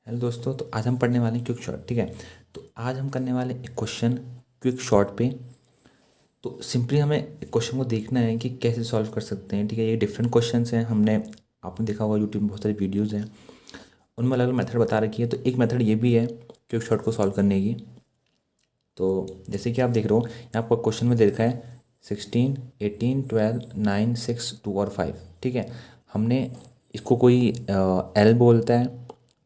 Hello दोस्तों, तो आज हम पढ़ने वाले हैं क्विक शॉर्ट। ठीक है, तो आज हम करने वाले एक क्वेश्चन क्विक शॉर्ट पे। तो सिंपली हमें एक क्वेश्चन को देखना है कि कैसे सॉल्व कर सकते हैं। ठीक है, ये डिफरेंट क्वेश्चंस हैं। आपने देखा होगा यूट्यूब में बहुत सारी वीडियोज़ हैं, उनमें अलग अलग मेथड बता रखी है। तो एक मेथड ये भी है क्विक शॉर्ट को सॉल्व करने की। तो जैसे कि आप देख रहे हो, यहाँ आपको क्वेश्चन में दे रखा है 16, 18, 12, 9, 6, 2 और 5। ठीक है, हमने इसको कोई एल बोलता है।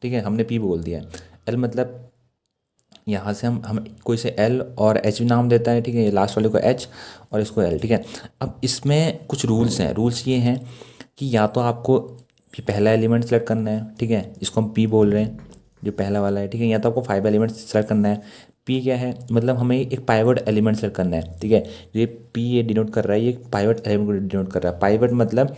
ठीक है, हमने पी बोल दिया है। एल मतलब यहाँ से हम कोई से एल और एच भी नाम देता है। ठीक है, ये लास्ट वाले को एच और इसको एल। ठीक है, अब इसमें कुछ रूल्स हैं। रूल्स ये हैं कि या तो आपको ये पहला एलिमेंट सेलेक्ट करना है। ठीक है, इसको हम पी बोल रहे हैं, जो पहला वाला है। ठीक है, या तो आपको 5 एलिमेंट सेलेक्ट करना है। पी क्या है, मतलब हमें एक पाइवट एलिमेंट सेलेक्ट करना है। ठीक है, ये पी ये डिनोट कर रहा है, ये पाइवट एलिमेंट को डिनोट कर रहा है। पाइवट मतलब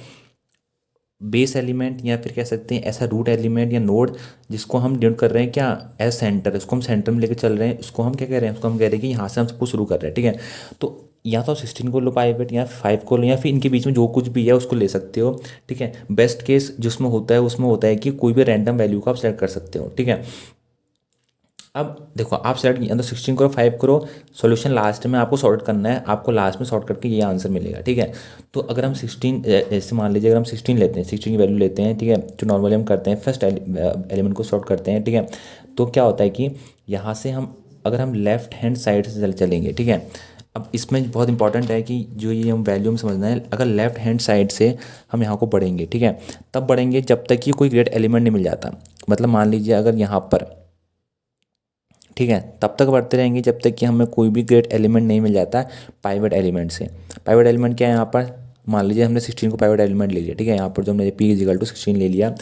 बेस एलिमेंट, या फिर कह सकते हैं ऐसा रूट एलिमेंट या नोड जिसको हम डिनोट कर रहे हैं क्या, एज सेंटर। इसको हम सेंटर में लेके चल रहे हैं। इसको हम क्या कह रहे हैं, उसको हम कह रहे हैं कि यहाँ से हम सबको शुरू कर रहे हैं। ठीक है, तो या तो 16 को लो पाइवेट, या 5 को लो, या फिर इनके बीच में जो कुछ भी है उसको ले सकते हो। ठीक है, बेस्ट केस जिसमें होता है उसमें होता है कि कोई भी रैंडम वैल्यू को आप सेलेक्ट कर सकते हो। ठीक है, अब देखो, आप सेलेक्ट किया तो 16 करो, 5 करो, सॉल्यूशन लास्ट में आपको सॉर्ट करना है। आपको लास्ट में सॉर्ट करके ये आंसर मिलेगा। ठीक है, तो अगर हम 16 जैसे मान लीजिए, अगर हम 16 लेते हैं, 16 की वैल्यू लेते हैं। ठीक है, जो नॉर्मली हम करते हैं, फर्स्ट एलिमेंट को सॉर्ट करते हैं। ठीक है, तो क्या होता है कि यहाँ से हम अगर हम लेफ्ट हैंड साइड से चलेंगे। ठीक है, अब इसमें बहुत इंपॉर्टेंट है कि जो ये हम वैल्यू में समझना है, अगर लेफ्ट हैंड साइड से हम यहाँ को बढ़ेंगे। ठीक है, तब बढ़ेंगे जब तक कि कोई ग्रेट एलिमेंट नहीं मिल जाता। मतलब मान लीजिए अगर यहाँ पर, ठीक है, तब तक बढ़ते रहेंगे जब तक कि हमें कोई भी ग्रेट एलिमेंट नहीं मिल जाता पाइवट एलिमेंट से। पाइवट एलिमेंट क्या है, यहाँ पर मान लीजिए हमने 16 को पाइवट एलिमेंट ले लिया। ठीक है, यहाँ पर जो हमने पी इजिकल टू 16 ले लिया।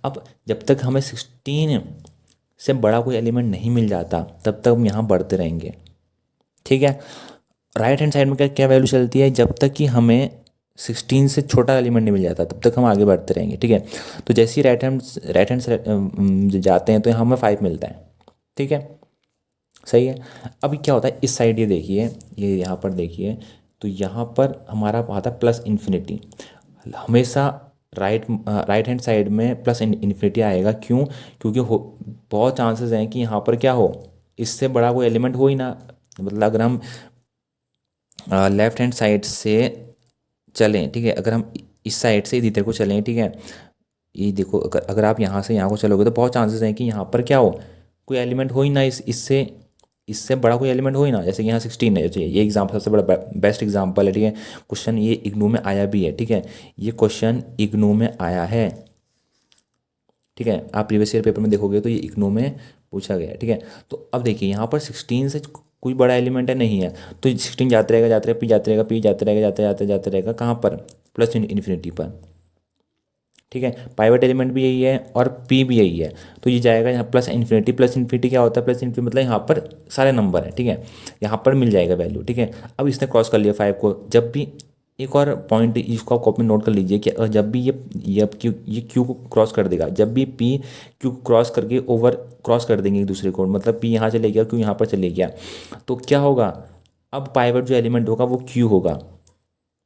अब जब तक हमें 16 से बड़ा कोई एलिमेंट नहीं मिल जाता तब तक हम यहाँ बढ़ते रहेंगे। ठीक है, राइट हैंड साइड में क्या क्या वैल्यू चलती है, जब तक कि हमें 16 से छोटा एलिमेंट नहीं मिल जाता तब तक हम आगे बढ़ते रहेंगे। ठीक है, तो जैसे ही राइट हैंड जाते हैं तो हमें 5 मिलता है। ठीक है, सही है। अभी क्या होता है इस साइड, ये देखिए, ये यहाँ पर देखिए, तो यहाँ पर हमारा आता है प्लस इन्फिनिटी। हमेशा राइट हैंड साइड में प्लस इन्फिनिटी आएगा। क्यों? क्योंकि बहुत चांसेस हैं कि यहाँ पर क्या हो, इससे बड़ा कोई एलिमेंट हो ही ना। मतलब अगर हम लेफ्ट हैंड साइड से चलें, ठीक है, अगर हम इस साइड से इधर को चलें, ठीक है, ये देखो, अगर आप यहाँ से यहाँ को चलोगे तो बहुत चांसेस हैं कि यहाँ पर क्या हो, कोई एलिमेंट हो ही ना। इससे इससे बड़ा कोई एलिमेंट हो ही ना। जैसे कि यहाँ 16 है, जैसे ये एग्जाम्पल सबसे बड़ा बेस्ट एग्जाम्पल है। ठीक है, क्वेश्चन ये इग्नू में आया भी है। ठीक है, ये क्वेश्चन इग्नू में आया है। ठीक है, आप प्रीवियस ईयर पेपर में देखोगे तो ये इग्नू में पूछा गया है। ठीक है, तो अब देखिए यहाँ पर 16 से कोई बड़ा एलिमेंट है नहीं है, तो 16 जाते रहेगा, जाते रहेगा, पी जाते रहेगा, पी जाते रहेगा, जाते जाते जाते रहेगा कहाँ पर, प्लस इन्फिनिटी पर। ठीक है, पाइवट एलिमेंट भी यही है और पी भी यही है, तो ये जाएगा यहाँ प्लस इन्फिनिटी। प्लस इन्फिनिटी क्या होता है, प्लस इन्फिनिटी मतलब यहाँ पर सारे नंबर हैं। ठीक है, यहाँ पर मिल जाएगा वैल्यू। ठीक है, अब इसने क्रॉस कर लिया 5 को। जब भी एक और पॉइंट इसको आप कॉपी में नोट कर लीजिए कि जब भी ये अब क्यू को क्रॉस कर देगा, जब भी पी क्यू को क्रॉस करके ओवर क्रॉस कर देंगे एक दूसरे को, मतलब पी यहाँ चले गया, क्यू यहाँ पर चले गया, तो क्या होगा, अब पाइवट जो एलिमेंट होगा वो क्यू होगा।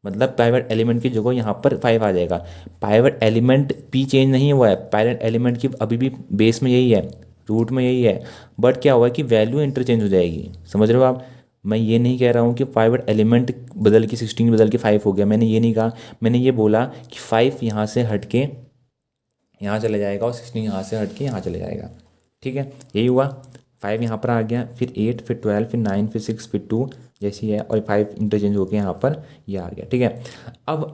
मतलब पाइवट एलिमेंट की जगह यहाँ पर 5 आ जाएगा। पाइवट एलिमेंट पी चेंज नहीं हुआ है, पाइवट एलिमेंट की अभी भी बेस में यही है, रूट में यही है, बट क्या हुआ है कि वैल्यू इंटरचेंज हो जाएगी। समझ रहे हो आप? मैं ये नहीं कह रहा हूँ कि पाइवट एलिमेंट बदल के 16 बदल के 5 हो गया, मैंने ये नहीं कहा। मैंने ये बोला कि 5 यहाँ से हट के यहाँ चले जाएगा और 16 यहाँ से हट के यहाँ चले जाएगा। ठीक है, यही हुआ। 5 यहाँ पर आ गया, फिर 8, फिर 12, फिर 9, फिर 6, फिर 2 जैसी है, और 5 इंटरचेंज होके यहाँ पर ये आ गया। ठीक है, अब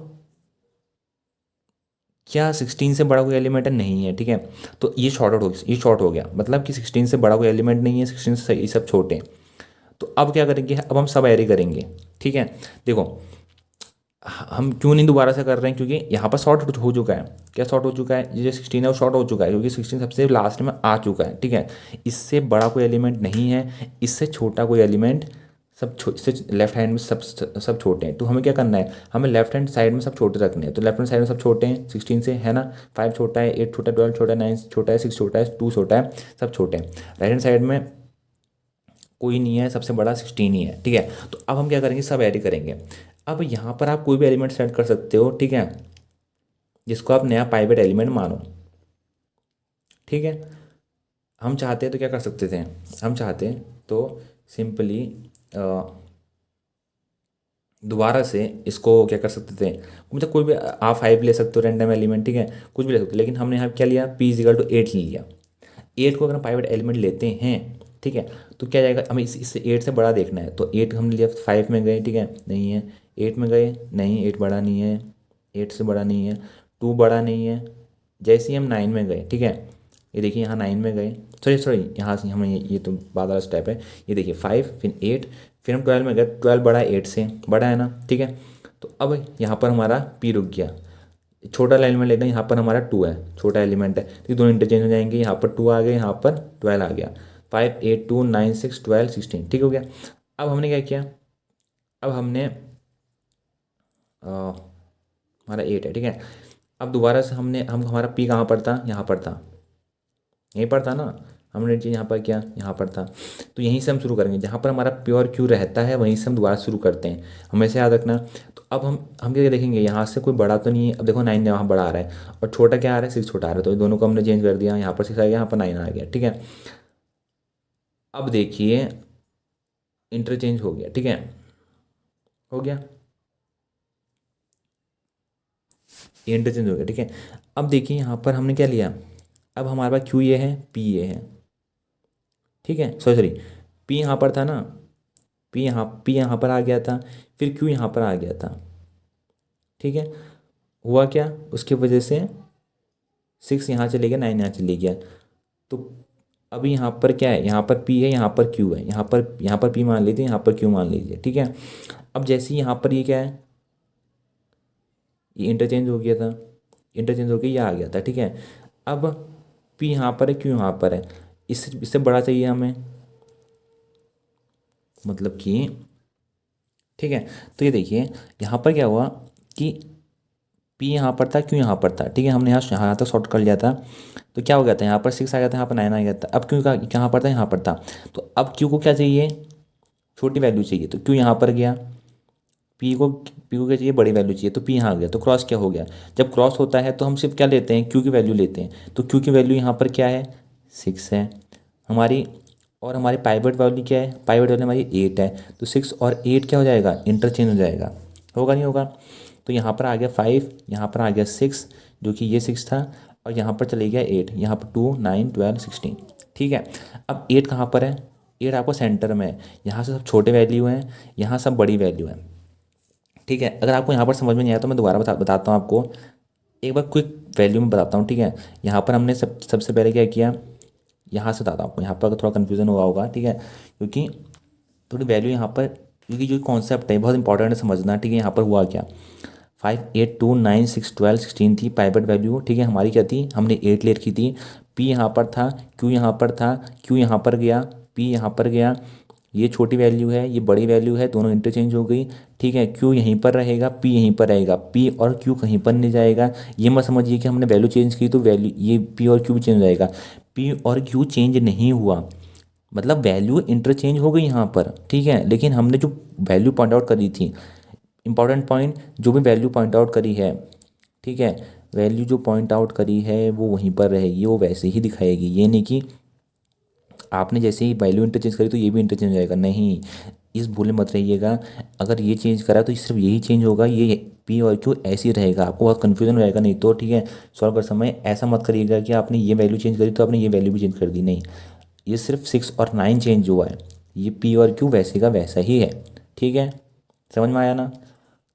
क्या 16 से बड़ा कोई एलिमेंट है? नहीं है। ठीक है, तो ये शॉर्ट हो गया, मतलब कि 16 से बड़ा कोई एलिमेंट नहीं है, 16 से ये सब छोटे हैं। तो अब क्या करेंगे, अब हम सब एरी करेंगे। ठीक है, देखो, हम क्यों नहीं दोबारा से कर रहे हैं, क्योंकि यहाँ पर शॉर्ट हो चुका है। क्या शॉर्ट हो चुका है, ये जो 16 है वो शॉर्ट हो चुका है, क्योंकि 16 सबसे लास्ट में आ चुका है। ठीक है, इससे बड़ा कोई एलिमेंट नहीं है, इससे छोटा कोई एलिमेंट, इससे लेफ्ट हैंड में सब छोटे हैं। तो हमें क्या करना है, हमें लेफ्ट हैंड साइड में सब छोटे रखने हैं। तो लेफ्ट हैंड साइड में सब छोटे हैं 16 से, है ना। 5 छोटा है, 8 छोटा है, 12 छोटा है, 9 छोटा है, 6 छोटा है, 2 छोटा है, सब छोटे हैं। राइट हैंड साइड में कोई नहीं है, सबसे बड़ा 16 ही है। ठीक है, तो अब हम क्या करेंगे, सब ऐड करेंगे। अब यहाँ पर आप कोई भी एलिमेंट सेट कर सकते हो। ठीक है, जिसको आप नया पाइवेट एलिमेंट मानो। ठीक है, हम चाहते हैं तो क्या कर सकते थे, हम चाहते तो सिंपली दोबारा से इसको क्या कर सकते थे, मतलब कोई भी आप 5 ले सकते हो रैंडम एलिमेंट, ठीक है, कुछ भी ले सकते हो, लेकिन हमने यहाँ क्या लिया, p इजिकल टू 8 ले लिया। 8 को अगर हम प्राइवेट एलिमेंट लेते हैं, ठीक है, तो क्या जाएगा, हमें इससे 8 से बड़ा देखना है, तो 8 हमने लिया 5 में गए, ठीक है, नहीं है, 8 में गए, नहीं, 8 बड़ा नहीं है, 8 से बड़ा नहीं है, 2 बड़ा नहीं है, जैसे ही हम 9 में गए, ठीक है, ये देखिए यहाँ 9 में गए, सॉरी सॉरी यहाँ से हमें ये तो बाद वाला स्टेप है, ये देखिए 5 फिर 8 फिर हम 12 में गए, 12 बड़ा है 8 से, बड़ा है ना, ठीक है, तो अब यहाँ पर हमारा पी रुक गया, छोटा एलिमेंट लेते हैं, यहाँ पर हमारा 2 है, छोटा एलिमेंट है, तो ये दोनों इंटरचेंज हो जाएंगे, यहाँ पर 2 आ गया, यहाँ पर 12 आ गया, 5 8 2 9 6 12 16, ठीक हो गया। अब हमने क्या किया, अब हमने हमारा 8 है, ठीक है, अब दोबारा से हमने हम हमारा पी कहाँ पर था, यहाँ पर था, यहीं पर था ना, हमने चीज़ यहाँ पर किया, यहाँ पर था, तो यहीं से हम शुरू करेंगे, जहाँ पर हमारा प्योर क्यू रहता है वहीं से हम दोबारा शुरू करते हैं, हमेशा याद रखना। तो अब हम क्या देखेंगे, यहाँ से कोई बड़ा तो नहीं है, अब देखो 9 यहाँ बड़ा आ रहा है और छोटा क्या आ रहा है, 6 छोटा आ रहा है, तो ये दोनों को हमने चेंज कर दिया, यहाँ पर 6 आ गया, यहाँ पर 9 आ गया, ठीक है। अब देखिए इंटरचेंज हो गया, ठीक है, हो गया, ये इंटरचेंज हो गया, ठीक है। अब देखिए यहाँ पर हमने क्या लिया, अब हमारे पास क्यू ये है, पी ये है, ठीक है, सॉरी सॉरी, पी यहाँ पर था ना, पी यहाँ पर आ गया था, फिर क्यू यहाँ पर आ गया था, ठीक है, हुआ क्या, उसकी वजह से 6 यहाँ चले गया, 9 यहाँ चले गया, तो अभी यहाँ पर क्या है, यहाँ पर पी है, यहाँ पर क्यू है, यहाँ पर पी मान लीजिए, यहाँ पर क्यू मान लीजिए, ठीक है। अब जैसे ही यहाँ पर ये क्या है, ये इंटरचेंज हो गया था, इंटरचेंज होकर ये आ गया था, ठीक है। अब पी यहाँ पर है, क्यू यहाँ पर है, इससे इससे बड़ा चाहिए हमें, मतलब कि, ठीक है, तो ये देखिए यहाँ पर क्या हुआ कि पी यहाँ पर था, क्यू यहाँ पर था, ठीक है, हमने यहाँ तक शॉर्ट कर लिया था, तो क्या हो गया था, यहाँ पर 6 आ गया था, यहाँ पर 9 आ गया था, अब क्यू का कहाँ पर था, यहाँ पर था, तो अब क्यू को क्या चाहिए, छोटी वैल्यू चाहिए, तो क्यू यहाँ पर गया, पी को क्या चाहिए, बड़ी वैल्यू चाहिए, तो पी यहाँ आ गया, तो क्रॉस क्या हो गया, जब क्रॉस होता है तो हम सिर्फ क्या लेते हैं, क्यू की वैल्यू लेते हैं, तो क्यू की वैल्यू यहाँ पर क्या है, 6 है हमारी, और हमारी पाइवट वैल्यू क्या है, पाइवट वैल्यू हमारी 8 है, तो 6 और 8 क्या हो जाएगा, इंटरचेंज हो जाएगा, होगा नहीं होगा, तो यहाँ पर आ गया 5, यहाँ पर आ गया 6, जो कि ये 6 था, और यहाँ पर चले गया 8, यहाँ पर 2 9 12 16, ठीक है। अब 8 कहाँ पर है, 8 आपको सेंटर में है, यहाँ से सब छोटे वैल्यू हैं, यहाँ सब बड़ी वैल्यू है, ठीक है। अगर आपको यहाँ पर समझ में नहीं आया तो मैं दोबारा बताता हूँ आपको, एक बार क्विक वैल्यू में बताता हूँ, ठीक है। यहाँ पर हमने सबसे पहले क्या किया, यहाँ से बताता हूँ आपको, यहाँ पर अगर थोड़ा कन्फ्यूजन हुआ होगा, ठीक है, क्योंकि थोड़ी वैल्यू यहाँ पर, क्योंकि जो कॉन्सेप्ट है बहुत इंपॉर्टेंट है समझना, ठीक है। यहाँ पर हुआ क्या, 5 8 2 9 6 12 16 थी पाइवट वैल्यू, ठीक है, हमारी क्या थी, हमने 8 ले रखी थी, पी यहाँ पर था, क्यू यहाँ पर था, क्यू यहाँ पर गया, पी यहाँ पर गया, ये छोटी वैल्यू है, ये बड़ी वैल्यू है, दोनों इंटरचेंज हो गई, ठीक है। क्यू यहीं पर रहेगा, पी यहीं पर रहेगा, पी और क्यू कहीं पर नहीं जाएगा, ये मत समझिए कि हमने वैल्यू चेंज की तो वैल्यू ये पी और क्यू चेंज हो जाएगा, पी और क्यू चेंज नहीं हुआ, मतलब वैल्यू इंटरचेंज हो गई यहाँ पर, ठीक है, लेकिन हमने जो वैल्यू पॉइंट आउट करी थी, इंपॉर्टेंट पॉइंट, जो भी वैल्यू पॉइंट आउट करी है, ठीक है, वैल्यू जो पॉइंट आउट करी है वो वहीं पर रहेगी, वो वैसे ही दिखाएगी, ये नहीं कि आपने जैसे ही वैल्यू इंटरचेंज करी तो ये भी इंटरचेंज हो जाएगा, नहीं, इस भूल में मत रहिएगा, अगर ये चेंज करा तो सिर्फ यही चेंज होगा, ये पी और क्यू ऐसे ही रहेगा, आपको बहुत कन्फ्यूजन हो जाएगा नहीं तो, ठीक है। सॉल्व कर समय ऐसा मत करिएगा कि आपने ये वैल्यू चेंज करी तो आपने ये वैल्यू भी चेंज कर दी, नहीं, ये सिर्फ 6 और 9 चेंज हुआ है, ये पी और क्यू वैसे का वैसा ही है, ठीक है, समझ में आया ना।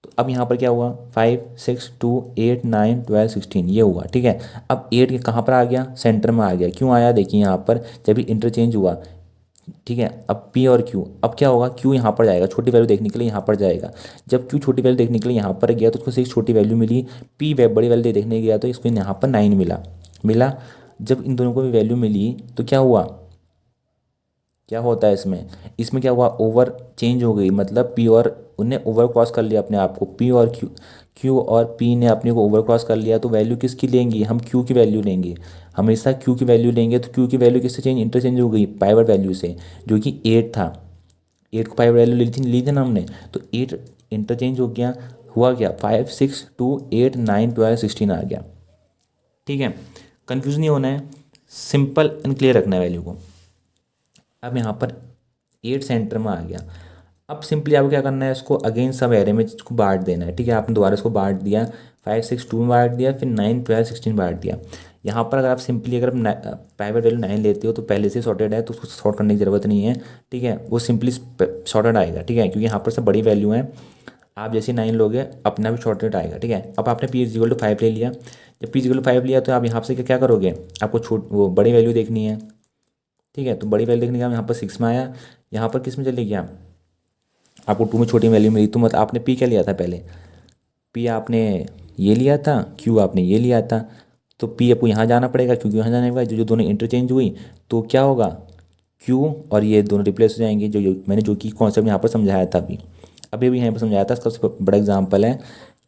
तो अब यहाँ पर क्या हुआ, 5 6 2 8 9 12 16 ये हुआ, ठीक है। अब 8 कहाँ पर आ गया, सेंटर में आ गया, क्यों आया, देखिए यहाँ पर जब भी इंटरचेंज हुआ, ठीक है। अब पी और क्यू, अब क्या होगा, क्यू यहाँ पर जाएगा, छोटी वैल्यू देखने के लिए यहाँ पर जाएगा, जब क्यू छोटी वैल्यू देखने के लिए यहाँ पर गया तो उसको 6 छोटी वैल्यू मिली, पी बड़ी वैल्यू देखने गया तो इसको यहाँ पर 9 मिला, जब इन दोनों को भी वैल्यू मिली तो क्या हुआ, क्या होता है इसमें, इसमें क्या हुआ, ओवर चेंज हो गई, मतलब पी और उन्हें ओवर क्रॉस कर लिया अपने आप को, पी और क्यू और पी ने अपने को ओवर क्रॉस कर लिया, तो वैल्यू किसकी लेंगी, हम क्यू की वैल्यू लेंगे, हमेशा क्यू की वैल्यू लेंगे, तो क्यू की वैल्यू किससे चेंज इंटरचेंज हो गई, पाइवट वैल्यू से, जो कि 8 था, 8 को पाइवट वैल्यू ली थी ना हमने, तो 8 इंटरचेंज हो गया, हुआ क्या, 5 6 2 8 9 12 16 आ गया, ठीक है। कन्फ्यूज नहीं होना है, सिंपल एंड क्लियर रखना है वैल्यू को। अब यहाँ पर 8 सेंटर में आ गया। अब सिंपली आपको क्या करना है, इसको अगेन सब एरे में इसको बांट देना है, ठीक है। आपने दोबारा इसको बांट दिया, 5 6 2 में बांट दिया, फिर 9 12 16 बांट दिया। यहाँ पर अगर आप सिंपली अगर प्राइवेट वैल्यू 9 लेते हो तो पहले से सॉर्टेड है, तो उसको सॉर्ट करने की ज़रूरत नहीं है, ठीक है। वो सिंपली सॉर्टेड आएगा, ठीक है, क्योंकि यहाँ पर सब बड़ी वैल्यू है। आप जैसे 9 लोगे अपना भी शॉर्टेड आएगा, ठीक है। अब आपने पी इज इक्वल टू 5 ले लिया। जब पी इज इक्वल टू 5 लिया तो आप यहाँ से क्या करोगे, आपको वो बड़ी वैल्यू देखनी है, ठीक है। तो बड़ी वैल्यू देखने का यहाँ पर 6 में आया, यहाँ पर किस में चले गया, आपको 2 में छोटी वैल्यू मिली। तो मतलब आपने पी क्या लिया था पहले, पी आपने ये लिया था, क्यू आपने ये लिया था। तो पी आपको यहाँ जाना पड़ेगा, क्योंकि यहाँ जाने का जो दोनों इंटरचेंज हुई तो क्या होगा, क्यू और ये दोनों रिप्लेस हो जाएंगे। मैंने जो कि कॉन्सेप्ट यहाँ पर समझाया था अभी अभी यहाँ पर समझाया था, इसका सबसे बड़ा एग्जाम्पल है।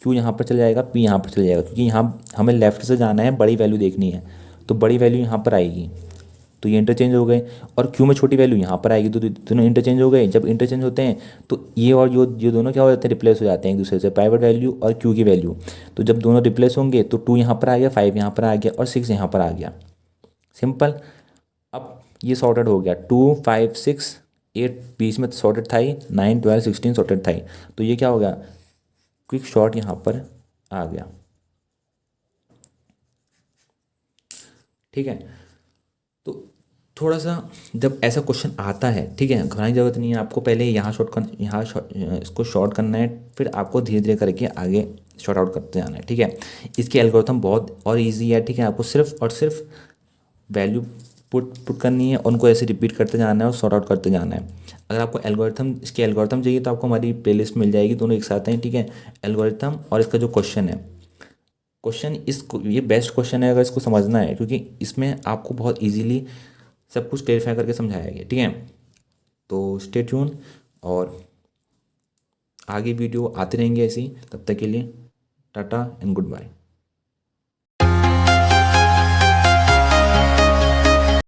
क्यू यहाँ पर चल जाएगा, पी यहाँ पर चल जाएगा, क्योंकि यहाँ हमें लेफ्ट से जाना है, बड़ी वैल्यू देखनी है, तो बड़ी वैल्यू यहाँ पर आएगी, तो ये इंटरचेंज हो गए। और क्यू में छोटी वैल्यू यहाँ पर आएगी, तो दोनों इंटरचेंज हो गए। जब इंटरचेंज होते हैं तो ये और ये दोनों क्या हो जाते हैं, रिप्लेस हो जाते हैं एक दूसरे से, प्राइवेट वैल्यू और क्यू की वैल्यू। तो जब दोनों रिप्लेस होंगे तो 2 यहाँ पर आ गया, 5 यहाँ पर आ गया और 6 यहाँ पर आ गया, सिंपल। अब ये सॉर्टेड हो गया, 2 5 6 8 बीच में सॉर्टेड था ही, 9 12 16 सॉर्टेड था ही। तो ये क्या हो गया, क्विक शॉर्ट यहाँ पर आ गया, ठीक है। तो थोड़ा सा जब ऐसा क्वेश्चन आता है, ठीक है, घबराने की ज़रूरत नहीं है आपको। पहले यहाँ इसको शॉर्ट करना है, फिर आपको धीरे धीरे करके आगे शॉर्ट आउट करते जाना है, ठीक है। इसके एल्गोरिथम बहुत और इजी है, ठीक है। आपको सिर्फ और सिर्फ वैल्यू पुट करनी है, उनको ऐसे रिपीट करते जाना है और सॉर्ट आउट करते जाना है। अगर आपको इसके एल्गोरिथम चाहिए तो आपको हमारी प्लेलिस्ट मिल जाएगी, दोनों एक साथ हैं, ठीक है। एल्गोरिथम और इसका जो क्वेश्चन है, ये बेस्ट क्वेश्चन है अगर इसको समझना है, क्योंकि इसमें आपको बहुत इजीली सब कुछ क्लेरिफाई करके समझाया गया, ठीक है। तो स्टे ट्यून, और आगे वीडियो आते रहेंगे ऐसी। तब तक के लिए टाटा एंड गुड बाय।